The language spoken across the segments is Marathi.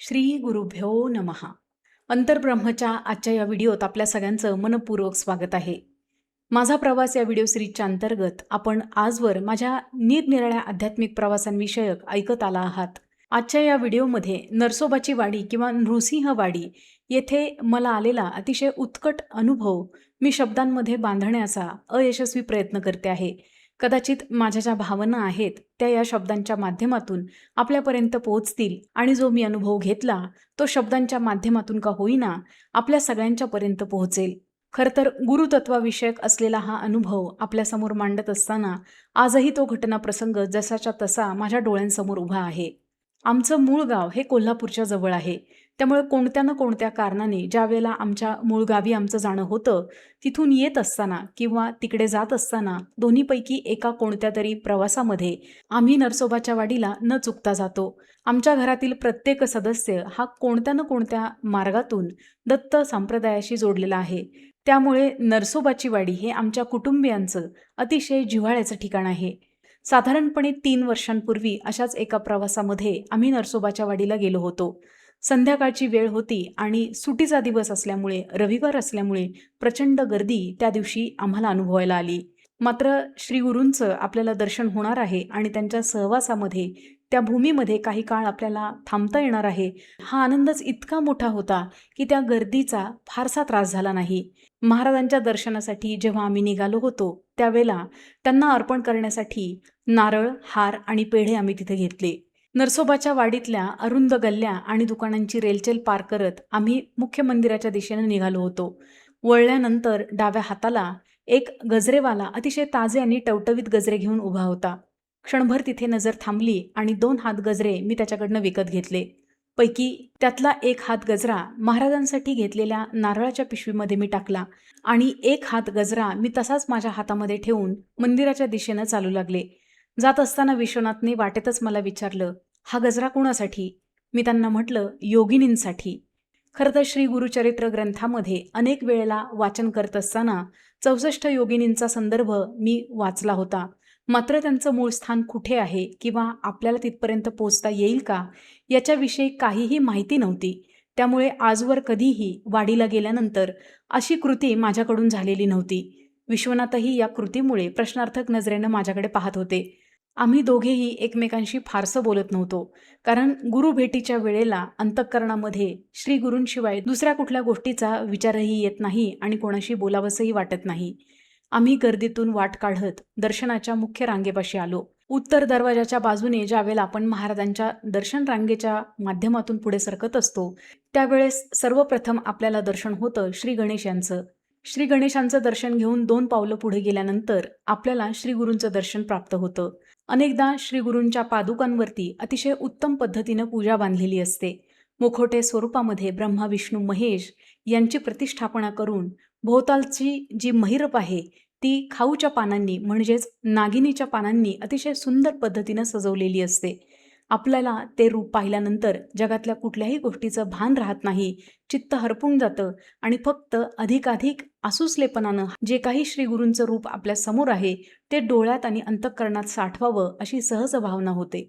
श्री गुरुभ्यो नमः. अंतर्ब्रह्मच्या आजच्या या व्हिडिओत आपल्या सगळ्यांचं मनपूर्वक स्वागत आहे. माझा प्रवास या व्हिडिओ सिरीजच्या अंतर्गत आपण आजवर माझ्या निरनिराळ्या आध्यात्मिक प्रवासांविषयक ऐकत आला आहात. आजच्या या व्हिडिओमध्ये नरसोबाची वाडी किंवा नृसिंहवाडी येथे मला आलेला अतिशय उत्कट अनुभव मी शब्दांमध्ये बांधण्याचा अयशस्वी प्रयत्न करते आहे. कदाचित माझ्या ज्या भावना आहेत त्या या शब्दांच्या माध्यमातून आपल्यापर्यंत पोहोचतील आणि जो मी अनुभव घेतला तो शब्दांच्या माध्यमातून का होईना आपल्या सगळ्यांच्यापर्यंत पोहोचेल. खरं तर गुरुतत्वाविषयक असलेला हा अनुभव आपल्यासमोर मांडत असताना आजही तो घटना प्रसंग जसाच्या तसा माझ्या डोळ्यांसमोर उभा आहे. आमचं मूळ गाव हे कोल्हापूरच्या जवळ आहे. त्यामुळे कोणत्या ना कोणत्या कारणाने ज्या वेळेला आमच्या मूळ गावी आमचं जाणं होतं तिथून येत असताना किंवा तिकडे जात असताना दोन्हीपैकी एका कोणत्या तरी प्रवासामध्ये आम्ही नरसोबाच्या वाडीला न चुकता जातो. आमच्या घरातील प्रत्येक सदस्य हा कोणत्या ना कोणत्या मार्गातून दत्त संप्रदायाशी जोडलेला आहे. त्यामुळे नरसोबाची वाडी हे आमच्या कुटुंबियांचं अतिशय जिव्हाळ्याचं ठिकाण आहे. साधारणपणे 3 वर्षांपूर्वी अशाच एका प्रवासामध्ये आम्ही नरसोबाच्या वाडीला गेलो होतो. संध्याकाळची वेळ होती आणि सुटीचा दिवस असल्यामुळे रविवार असल्यामुळे प्रचंड गर्दी त्या दिवशी आम्हाला अनुभवायला आली. मात्र श्री गुरूंचं आपल्याला दर्शन होणार आहे आणि त्यांच्या सहवासामध्ये त्या भूमीमध्ये काही काळ आपल्याला थांबता येणार आहे हा आनंदच इतका मोठा होता की त्या गर्दीचा फारसा त्रास झाला नाही. महाराजांच्या दर्शनासाठी जेव्हा आम्ही निघालो होतो त्यावेळेला त्यांना अर्पण करण्यासाठी नारळ, हार आणि पेढे आम्ही तिथे घेतले. नरसोबाच्या वाडीतल्या अरुंद गल्ल्या आणि दुकानांची रेलचेल पार करत आम्ही मुख्य मंदिराच्या दिशेने निघालो होतो. वळल्यानंतर डाव्या हाताला एक गजरेवाला अतिशय ताजे आणि टवटवीत गजरे घेऊन उभा होता. क्षणभर तिथे नजर थांबली आणि 2 हात गजरे मी त्याच्याकडनं विकत घेतले. पैकी त्यातला 1 हात गजरा महाराजांसाठी घेतलेल्या नारळाच्या पिशवीमध्ये मी टाकला आणि 1 हात गजरा मी तसाच माझ्या हातामध्ये ठेवून मंदिराच्या दिशेनं चालू लागले. जात असताना विश्वनाथने वाटेतच मला विचारलं, हा गजरा कोणासाठी? मी त्यांना म्हटलं, योगिनींसाठी. खरं तर श्री गुरुचरित्र ग्रंथामध्ये अनेक वेळेला वाचन करत असताना 64 योगिनींचा संदर्भ मी वाचला होता. मात्र त्यांचं मूळ स्थान कुठे आहे किंवा आपल्याला तिथपर्यंत पोहोचता येईल का याच्याविषयी काहीही माहिती नव्हती. त्यामुळे आजवर कधीही वाडीला गेल्यानंतर अशी कृती माझ्याकडून झालेली नव्हती. विश्वनाथही या कृतीमुळे प्रश्नार्थक नजरेनं माझ्याकडे पाहत होते. आम्ही दोघेही एकमेकांशी फारसं बोलत नव्हतो, कारण गुरु भेटीच्या वेळेला अंतःकरणामध्ये श्री गुरूंशिवाय दुसऱ्या कुठल्या गोष्टीचा विचारही येत नाही आणि कोणाशी बोलावंसंही वाटत नाही. आम्ही गर्दीतून वाट काढत दर्शनाच्या मुख्य रांगेपाशी आलो. उत्तर दरवाजाच्या बाजूने ज्यावेळेला आपण महाराजांच्या दर्शन रांगेच्या माध्यमातून पुढे सरकत असतो त्यावेळेस सर्वप्रथम आपल्याला दर्शन होतं श्री गणेश यांचं. श्री गणेशांचं दर्शन घेऊन 2 पावलं पुढे गेल्यानंतर आपल्याला श्री गुरूंचं दर्शन प्राप्त होतं. अनेकदा श्री गुरूंच्या पादुकांवरती अतिशय उत्तम पद्धतीनं पूजा बांधलेली असते. मुखोटे स्वरूपामध्ये ब्रह्मा, विष्णू, महेश यांची प्रतिष्ठापना करून भोवतालची जी महिरप आहे ती खाऊच्या पानांनी म्हणजेच नागिनीच्या पानांनी अतिशय सुंदर पद्धतीनं सजवलेली असते. आपल्याला ते रूप पाहिल्यानंतर जगातल्या कुठल्याही गोष्टीचं भान राहत नाही, चित्त हरपून जातं आणि फक्त अधिकाधिक आसुसलेपणानं जे काही श्री गुरूंचं रूप आपल्या समोर आहे ते डोळ्यात आणि अंतःकरणात साठवावं अशी सहज भावना होते.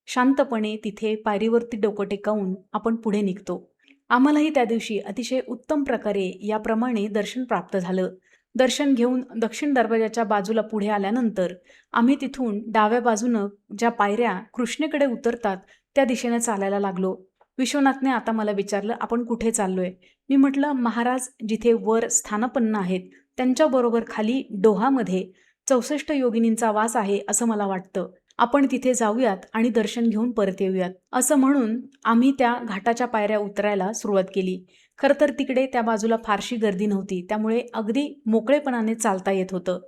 शांतपणे तिथे पायरीवरती डोकं टेकावून आपण पुढे निघतो. आम्हालाही त्या दिवशी अतिशय उत्तम प्रकारे याप्रमाणे दर्शन प्राप्त झालं. दर्शन घेऊन दक्षिण दरवाजाच्या बाजूला पुढे आल्यानंतर आम्ही तिथून डाव्या बाजूनं ज्या पायऱ्या कृष्णेकडे उतरतात त्या दिशेने चालायला लागलो. विश्वनाथने आता मला विचारलं, आपण कुठे चाललोय? मी म्हटलं, महाराज जिथे वर स्थानपन्न आहेत त्यांच्याबरोबर खाली डोहामध्ये 64 योगिनींचा वास आहे असं मला वाटतं. आपण तिथे जाऊयात आणि दर्शन घेऊन परत येऊयात. असं म्हणून आम्ही त्या घाटाच्या पायऱ्या उतरायला सुरुवात केली. खरं तर तिकडे त्या बाजूला फारशी गर्दी नव्हती, त्यामुळे अगदी मोकळेपणाने चालता येत होतं.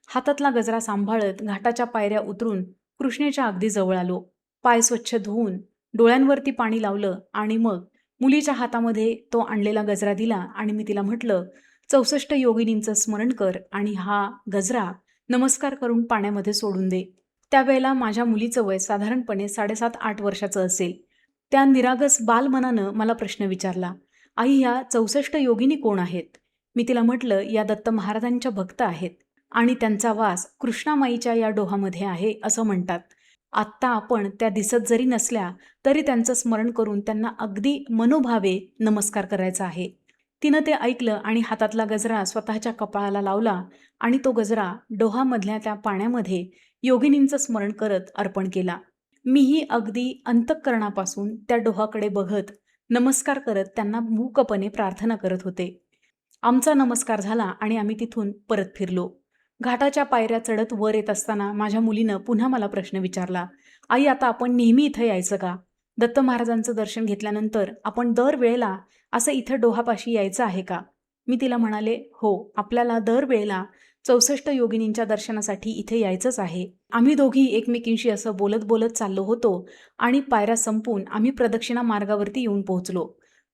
हातातला गजरा सांभाळत घाटाच्या पायऱ्या उतरून कृष्णेच्या अगदी जवळ आलो. पाय स्वच्छ धुवून डोळ्यांवरती पाणी लावलं आणि मग मुलीच्या हातामध्ये तो आणलेला गजरा दिला आणि मी तिला म्हटलं, 64 योगिनींचं स्मरण कर आणि हा गजरा नमस्कार करून पाण्यामध्ये सोडून दे. त्यावेळेला माझ्या मुलीचं वय साधारणपणे 7.5-8 वर्षाचं असेल. त्या निरागस बालमनानं मला प्रश्न विचारला, आई ह्या 64 योगिनी कोण आहेत? मी तिला म्हटलं, या दत्त महाराजांच्या भक्त आहेत आणि त्यांचा वास कृष्णामाईच्या या डोहामध्ये आहे असं म्हणतात. आत्ता आपण त्या दिसत जरी नसल्या तरी त्यांचं स्मरण करून त्यांना अगदी मनोभावे नमस्कार करायचा आहे. तिनं ते ऐकलं आणि हातातला गजरा स्वतःच्या कपाळाला लावला आणि तो गजरा डोहामधल्या त्या पाण्यामध्ये योगिनींचं स्मरण करत अर्पण केला. मीही अगदी अंतःकरणापासून त्या डोहाकडे बघत नमस्कार करत त्यांना मूकपणे प्रार्थना करत होते. आमचा नमस्कार झाला आणि आम्ही तिथून परत फिरलो. घाटाच्या पायऱ्या चढत वर येत असताना माझ्या मुलीनं पुन्हा मला प्रश्न विचारला, "आई, आता आपण नेहमी इथं यायचं का? दत्त महाराजांचं दर्शन घेतल्यानंतर आपण दरवेळेला असं इथं डोहापाशी यायचं आहे का?" मी तिला म्हणाले, "हो, आपल्याला दरवेळेला 64 योगिनींच्या दर्शनासाठी इथे यायचंच आहे." आम्ही दोघी एकमेकींशी असं बोलत बोलत चाललो होतो आणि पायऱ्या संपून आम्ही प्रदक्षिणा मार्गावरती येऊन पोहोचलो.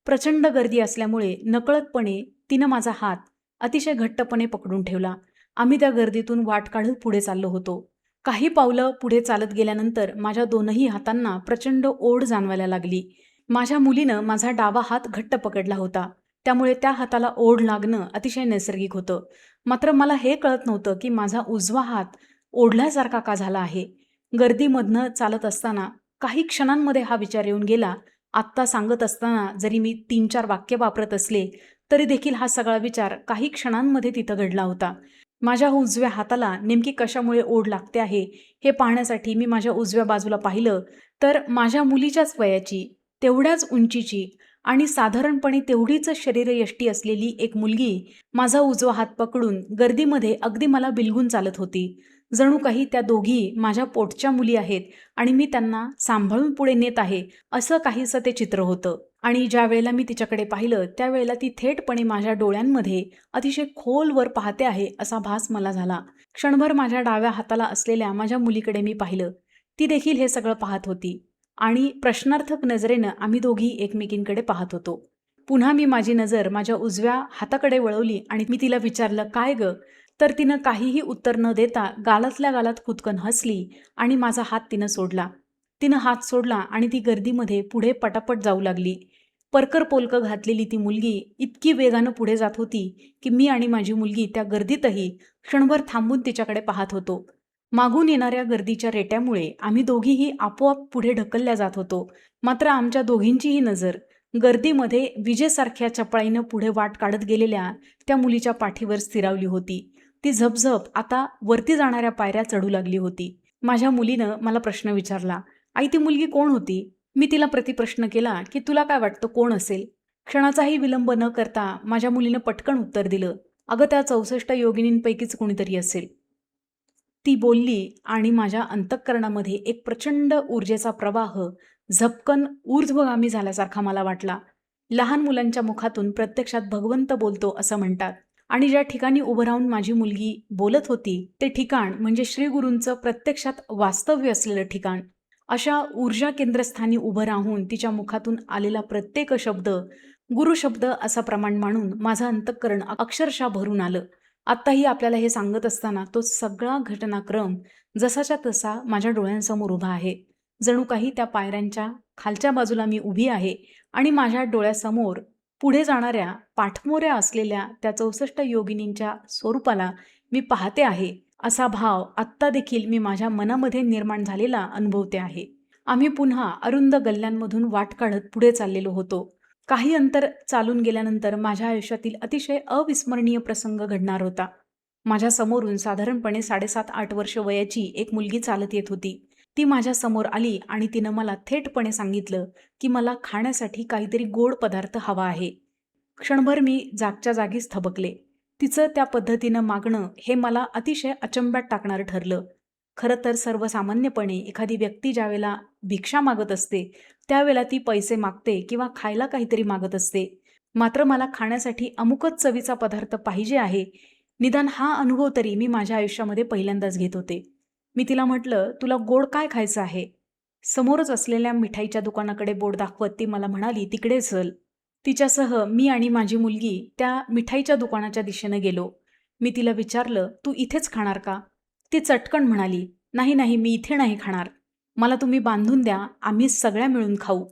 प्रचंड गर्दी असल्यामुळे नकळतपणे तिनं माझा हात अतिशय घट्टपणे पकडून ठेवला. आम्ही त्या गर्दीतून वाट काढत पुढे चाललो होतो. काही पावलं पुढे चालत गेल्यानंतर माझ्या दोनही हातांना प्रचंड ओढ जाणवायला लागली. माझ्या मुलीनं माझा डावा हात घट्ट पकडला होता, त्यामुळे त्या हाताला ओढ लागणं अतिशय नैसर्गिक होतं. मात्र मला हे कळत नव्हतं की माझा उजवा हात ओढल्यासारखा का झाला आहे. गर्दीमधनं चालत असताना काही क्षणांमध्ये हा विचार येऊन गेला. आत्ता सांगत असताना जरी मी 3-4 वाक्य वापरत असले तरी देखील हा सगळा विचार काही क्षणांमध्ये तिथं घडला होता. माझ्या उजव्या हाताला नेमकी कशामुळे ओढ लागते आहे हे पाहण्यासाठी मी माझ्या उजव्या बाजूला पाहिलं तर माझ्या मुलीच्याच वयाची, तेवढ्याच उंचीची आणि साधारणपणे तेवढीच शरीरयष्टी असलेली एक मुलगी माझा उजवा हात पकडून गर्दीमध्ये अगदी मला बिलगून चालत होती. जणू काही त्या दोघी माझ्या पोटच्या मुली आहेत आणि मी त्यांना सांभाळून पुढे नेत आहे, असं काहीसं ते चित्र होतं. आणि ज्या वेळेला मी तिच्याकडे पाहिलं त्यावेळेला ती थेटपणे माझ्या डोळ्यांमध्ये अतिशय खोलवर पाहते आहे असा भास मला झाला. क्षणभर माझ्या डाव्या हाताला असलेल्या माझ्या मुलीकडे मी पाहिलं. ती देखील हे सगळं पाहत होती आणि प्रश्नार्थक नजरेनं आम्ही दोघी एकमेकींकडे पाहत होतो. पुन्हा मी माझी नजर माझ्या उजव्या हाताकडे वळवली आणि मी तिला विचारलं, "काय गं?" तर तिनं काहीही उत्तर न देता गालातल्या गालात खुदकन हसली आणि माझा हात तिनं सोडला. तिनं हात सोडला आणि ती गर्दीमध्ये पुढे पटापट जाऊ लागली. परकर पोलकं घातलेली ती मुलगी इतकी वेगानं पुढे जात होती की मी आणि माझी मुलगी त्या गर्दीतही क्षणभर थांबून तिच्याकडे पाहत होतो. मागून येणाऱ्या गर्दीच्या रेट्यामुळे आम्ही दोघीही आपोआप पुढे ढकलल्या जात होतो. मात्र आमच्या दोघींचीही नजर गर्दीमध्ये विजेसारख्या चपळाईनं पुढे वाट काढत गेलेल्या त्या मुलीच्या पाठीवर स्थिरावली होती. ती झपझप आता वरती जाणाऱ्या पायऱ्या चढू लागली होती. माझ्या मुलीनं मला प्रश्न विचारला, "आई, ती मुलगी कोण होती?" मी तिला प्रतिप्रश्न केला की "तुला काय वाटतं कोण असेल?" क्षणाचाही विलंब न करता माझ्या मुलीनं पटकन उत्तर दिलं, "अगं, त्या 64 योगिनींपैकीच कोणीतरी असेल." ती बोलली आणि माझ्या अंतःकरणामध्ये एक प्रचंड ऊर्जेचा प्रवाह झपकन ऊर्ध्वगामी झाल्यासारखा मला वाटला. लहान मुलांच्या मुखातून प्रत्यक्षात भगवंत बोलतो असं म्हणतात आणि ज्या ठिकाणी उभं राहून माझी मुलगी बोलत होती ते ठिकाण म्हणजे श्री गुरूंचं प्रत्यक्षात वास्तव्य असलेलं ठिकाण. अशा ऊर्जा केंद्रस्थानी उभं राहून तिच्या मुखातून आलेला प्रत्येक शब्द गुरुशब्द असा प्रमाण मानून माझं अंतःकरण अक्षरशः भरून आलं. आत्ताही आपल्याला हे सांगत असताना तो सगळा घटनाक्रम जसाच्या तसा माझ्या डोळ्यांसमोर उभा आहे. जणू काही त्या पायऱ्यांच्या खालच्या बाजूला मी उभी आहे आणि माझ्या डोळ्यासमोर पुढे जाणाऱ्या पाठमोऱ्या असलेल्या त्या 64 योगिनींच्या स्वरूपाला मी पाहते आहे, असा भाव आत्ता देखील मी माझ्या मनामध्ये निर्माण झालेला अनुभवते आहे. आम्ही पुन्हा अरुंद गल्ल्यांमधून वाट काढत पुढे चाललेलो होतो. काही अंतर चालून गेल्यानंतर माझ्या आयुष्यातील अतिशय अविस्मरणीय प्रसंग घडणार होता. माझ्या समोरून साधारणपणे 7.5-8 वर्ष वयाची एक मुलगी चालत येत होती. ती माझ्या समोर आली आणि तिनं मला थेटपणे सांगितलं की मला खाण्यासाठी काहीतरी गोड पदार्थ हवा आहे. क्षणभर मी जागच्या जागीच थबकले. तिचं त्या पद्धतीनं मागणं हे मला अतिशय अचंब्यात टाकणारं ठरलं. खरं तर सर्वसामान्यपणे एखादी व्यक्ती ज्यावेळेला भिक्षा मागत असते त्यावेळेला ती पैसे मागते किंवा खायला काहीतरी मागत असते. मात्र मला खाण्यासाठी अमुकच चवीचा पदार्थ पाहिजे आहे, निदान हा अनुभव तरी मी माझ्या आयुष्यामध्ये पहिल्यांदाच घेत होते. मी तिला म्हटलं, "तुला गोड काय खायचं आहे?" समोरच असलेल्या मिठाईच्या दुकानाकडे बोट दाखवत ती मला म्हणाली, "तिकडे चल." तिच्यासह मी आणि माझी मुलगी त्या मिठाईच्या दुकानाच्या दिशेनं गेलो. मी तिला विचारलं, "तू इथेच खाणार का?" ती चटकन म्हणाली, "नाही नाही, मी इथे नाही खाणार. मला तुम्ही बांधून द्या, आम्ही सगळ्या मिळून खाऊ."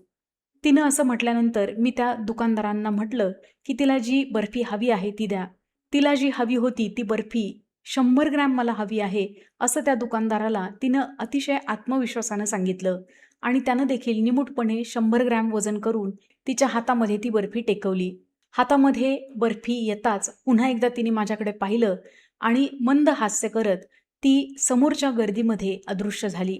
तिनं असं म्हटल्यानंतर मी त्या दुकानदारांना म्हटलं की तिला जी बर्फी हवी आहे ती द्या. तिला जी हवी होती ती बर्फी 100 ग्रॅम मला हवी आहे असं त्या दुकानदाराला तिनं अतिशय आत्मविश्वासानं सांगितलं आणि त्यानं देखील निमूटपणे 100 ग्रॅम वजन करून तिच्या हातामध्ये ती बर्फी टेकवली. हातामध्ये बर्फी येताच पुन्हा एकदा तिने माझ्याकडे पाहिलं आणि मंद हास्य करत ती समोरच्या गर्दीमध्ये अदृश्य झाली.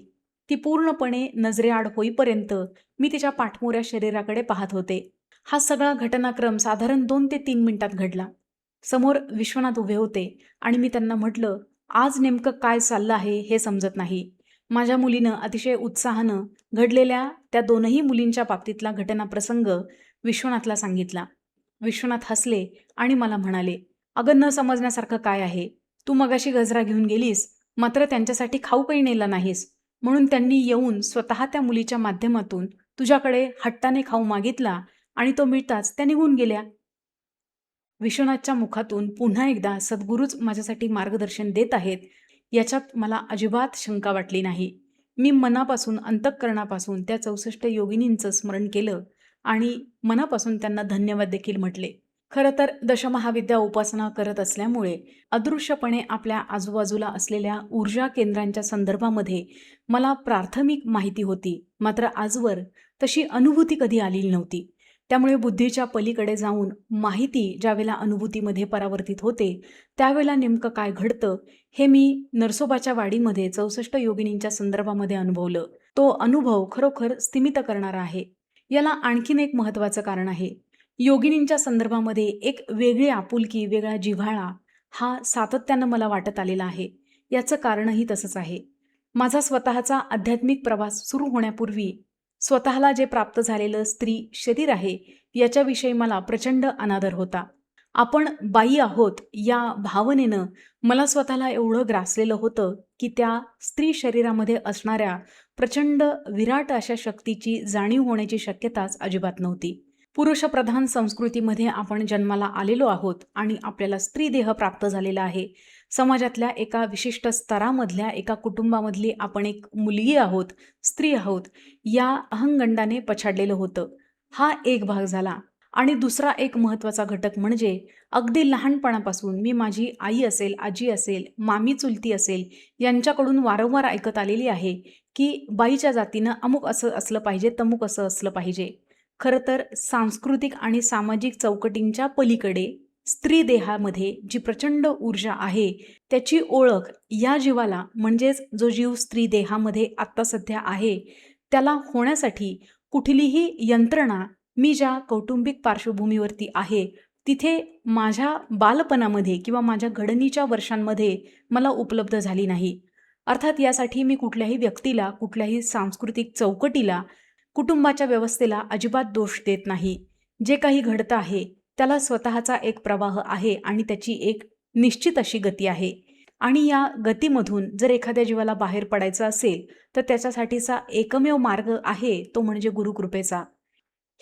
ती पूर्णपणे नजरेआड होईपर्यंत मी तिच्या पाठमोऱ्या शरीराकडे पाहत होते. हा सगळा घटनाक्रम साधारण 2 ते 3 मिनिटात घडला. समोर विश्वनाथ उभे होते आणि मी त्यांना म्हटलं, आज नेमकं काय चाललं आहे हे समजत नाही. माझ्या मुलीनं अतिशय उत्साहानं घडलेल्या त्या दोनही मुलींच्या बाबतीतला घटनाप्रसंग विश्वनाथला सांगितला. विश्वनाथ हसले आणि मला म्हणाले, अगं न समजण्यासारखं काय आहे? तू मगाशी गजरा घेऊन गेलीस, मात्र त्यांच्यासाठी खाऊ काही नेला नाहीस. म्हणून त्यांनी येऊन स्वतः त्या मुलीच्या माध्यमातून तुझ्याकडे हट्टाने खाऊ मागितला आणि तो मिळताच त्या निघून गेल्या. विश्वनाथच्या मुखातून पुन्हा एकदा सद्गुरूच माझ्यासाठी मार्गदर्शन देत आहेत याच्यात मला अजिबात शंका वाटली नाही. मी मनापासून अंतःकरणापासून त्या 64 योगिनींचं स्मरण केलं आणि मनापासून त्यांना धन्यवाद देखील म्हटले. खरं तर दशमहाविद्या उपासना करत असल्यामुळे अदृश्यपणे आपल्या आजूबाजूला असलेल्या ऊर्जा केंद्रांच्या संदर्भामध्ये मला प्राथमिक माहिती होती, मात्र आजवर तशी अनुभूती कधी आलेली नव्हती. त्यामुळे बुद्धीच्या पलीकडे जाऊन माहिती ज्यावेळेला अनुभूतीमध्ये परावर्तित होते त्यावेळेला नेमकं काय घडतं हे मी नरसोबाच्या वाडीमध्ये 64 योगिनींच्या संदर्भामध्ये अनुभवलं. तो अनुभव खरोखर स्तिमित करणारा आहे. याला आणखीन एक महत्त्वाचं कारण आहे. योगिनींच्या संदर्भामध्ये एक वेगळी आपुलकी, वेगळा जिव्हाळा हा सातत्यानं मला वाटत आलेला आहे. याचं कारणही तसंच आहे. माझा स्वतःचा आध्यात्मिक प्रवास सुरू होण्यापूर्वी स्वतःला जे प्राप्त झालेलं स्त्री शरीर आहे याच्याविषयी मला प्रचंड अनादर होता. आपण बाई आहोत या भावनेनं मला स्वतःला एवढं ग्रासलेलं होतं की त्या स्त्री शरीरामध्ये असणाऱ्या प्रचंड विराट अशा शक्तीची जाणीव होण्याची शक्यताच अजिबात नव्हती. पुरुषप्रधान संस्कृतीमध्ये आपण जन्माला आलेलो आहोत आणि आपल्याला स्त्री देह प्राप्त झालेला आहे. समाजातल्या एका विशिष्ट स्तरामधल्या एका कुटुंबामधली आपण एक मुलगी आहोत, स्त्री आहोत या अहंगंडाने पछाडलेलं होतं. हा एक भाग झाला. आणि दुसरा एक महत्त्वाचा घटक म्हणजे अगदी लहानपणापासून मी माझी आई असेल, आजी असेल, मामी चुलती असेल यांच्याकडून वारंवार ऐकत आलेली आहे की बाईच्या जातीनं अमुक असं असलं पाहिजे, तमुक असं असलं पाहिजे. खरं तर सांस्कृतिक आणि सामाजिक चौकटींच्या पलीकडे स्त्री देहामध्ये जी प्रचंड ऊर्जा आहे त्याची ओळख या जीवाला म्हणजेच जो जीव स्त्री देहामध्ये आत्ता सध्या आहे त्याला होण्यासाठी कुठलीही यंत्रणा मी ज्या कौटुंबिक पार्श्वभूमीवरती आहे तिथे माझ्या बालपणामध्ये किंवा माझ्या घडणीच्या वर्षांमध्ये मला उपलब्ध झाली नाही. अर्थात यासाठी मी कुठल्याही व्यक्तीला, कुठल्याही सांस्कृतिक चौकटीला, कुटुंबाच्या व्यवस्थेला अजिबात दोष देत नाही. जे काही घडतं आहे त्याला स्वतःचा एक प्रवाह आहे आणि त्याची एक निश्चित अशी गती आहे. आणि या गतीमधून जर एखाद्या जीवाला बाहेर पडायचं असेल तर त्याच्यासाठीचा एकमेव मार्ग आहे तो म्हणजे गुरुकृपेचा.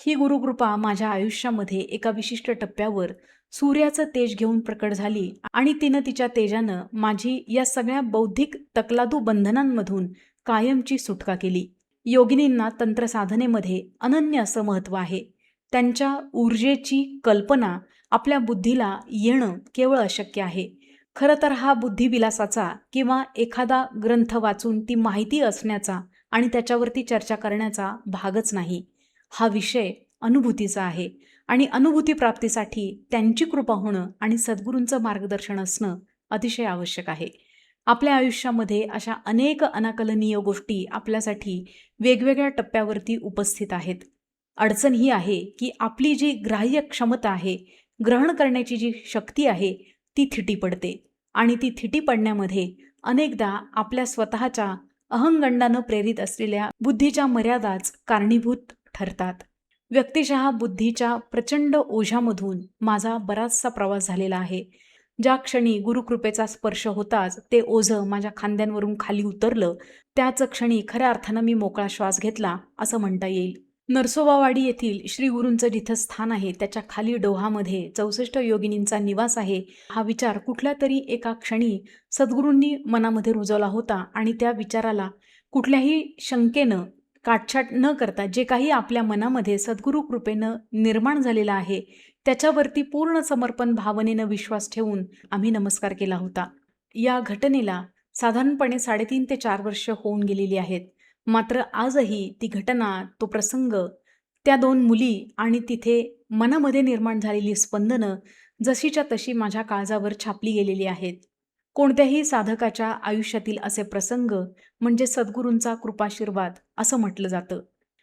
ही गुरुकृपा माझ्या आयुष्यामध्ये एका विशिष्ट टप्प्यावर सूर्याचं तेज घेऊन प्रकट झाली आणि तिनं तिच्या तेजानं माझी या सगळ्या बौद्धिक तकलादू बंधनांमधून कायमची सुटका केली. योगिनींना तंत्रसाधनेमध्ये अनन्य असं महत्त्व आहे. त्यांच्या ऊर्जेची कल्पना आपल्या बुद्धीला येणं केवळ अशक्य आहे. खरं तर हा बुद्धिविलासाचा किंवा एखादा ग्रंथ वाचून ती माहिती असण्याचा आणि त्याच्यावरती चर्चा करण्याचा भागच नाही. हा विषय अनुभूतीचा आहे आणि अनुभूती प्राप्तीसाठी त्यांची कृपा होणं आणि सद्गुरूंचं मार्गदर्शन असणं अतिशय आवश्यक आहे. आपल्या आयुष्यामध्ये अशा अनेक अनाकलनीय गोष्टी आपल्यासाठी वेगवेगळ्या टप्प्यावरती उपस्थित आहेत. अडचण ही आहे की आपली जी ग्राह्य क्षमता आहे, ग्रहण करण्याची जी शक्ती आहे ती थिटी पडते आणि ती थिटी पडण्यामध्ये अनेकदा आपल्या स्वतःच्या अहंगंडानं प्रेरित असलेल्या बुद्धीच्या मर्यादाच कारणीभूत ठरतात. व्यक्तिशः बुद्धीच्या प्रचंड ओझ्यामधून माझा बराचसा प्रवास झालेला आहे. ज्या क्षणी गुरुकृपेचा स्पर्श होताच ते ओझं माझ्या खांद्यांवरून खाली उतरलं त्याच क्षणी खऱ्या अर्थानं मी मोकळा श्वास घेतला असं म्हणता येईल. नरसोबावाडी येथील श्री गुरूंचं जिथं स्थान आहे त्याच्या खाली डोहामध्ये 64 योगिनींचा निवास आहे हा विचार कुठल्या तरी एका क्षणी सद्गुरूंनी मनामध्ये रुजवला होता आणि त्या विचाराला कुठल्याही शंकेनं काटछाट न करता जे काही आपल्या मनामध्ये सद्गुरू कृपेनं निर्माण झालेलं आहे त्याच्यावरती पूर्ण समर्पण भावनेनं विश्वास ठेवून आम्ही नमस्कार केला होता. या घटनेला साधारणपणे 3.5 ते 4 वर्ष होऊन गेलेली आहेत. मात्र आजही ती घटना, तो प्रसंग, त्या 2 मुली आणि तिथे मनामध्ये निर्माण झालेली स्पंदनं जशीच्या तशी माझ्या काळजावर छापली गेलेली आहेत. कोणत्याही साधकाच्या आयुष्यातील असे प्रसंग म्हणजे सद्गुरूंचा कृपाशीर्वाद असं म्हटलं जातं.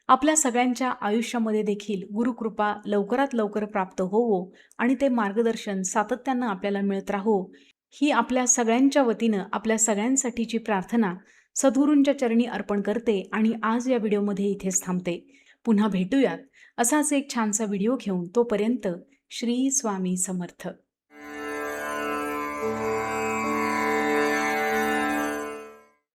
आपल्या सगळ्यांच्या आयुष्यामध्ये देखील गुरुकृपा लवकरात लवकर प्राप्त होवो आणि ते मार्गदर्शन सातत्यानं आपल्याला मिळत राहो, ही आपल्या सगळ्यांच्या वतीनं आपल्या सगळ्यांसाठीची प्रार्थना सद्गुरूंच्या चरणी अर्पण करते आणि आज या व्हिडिओमध्ये इथेच थांबते. पुन्हा भेटूयात असाच एक छानसा व्हिडिओ घेऊन. तोपर्यंत श्री स्वामी समर्थ.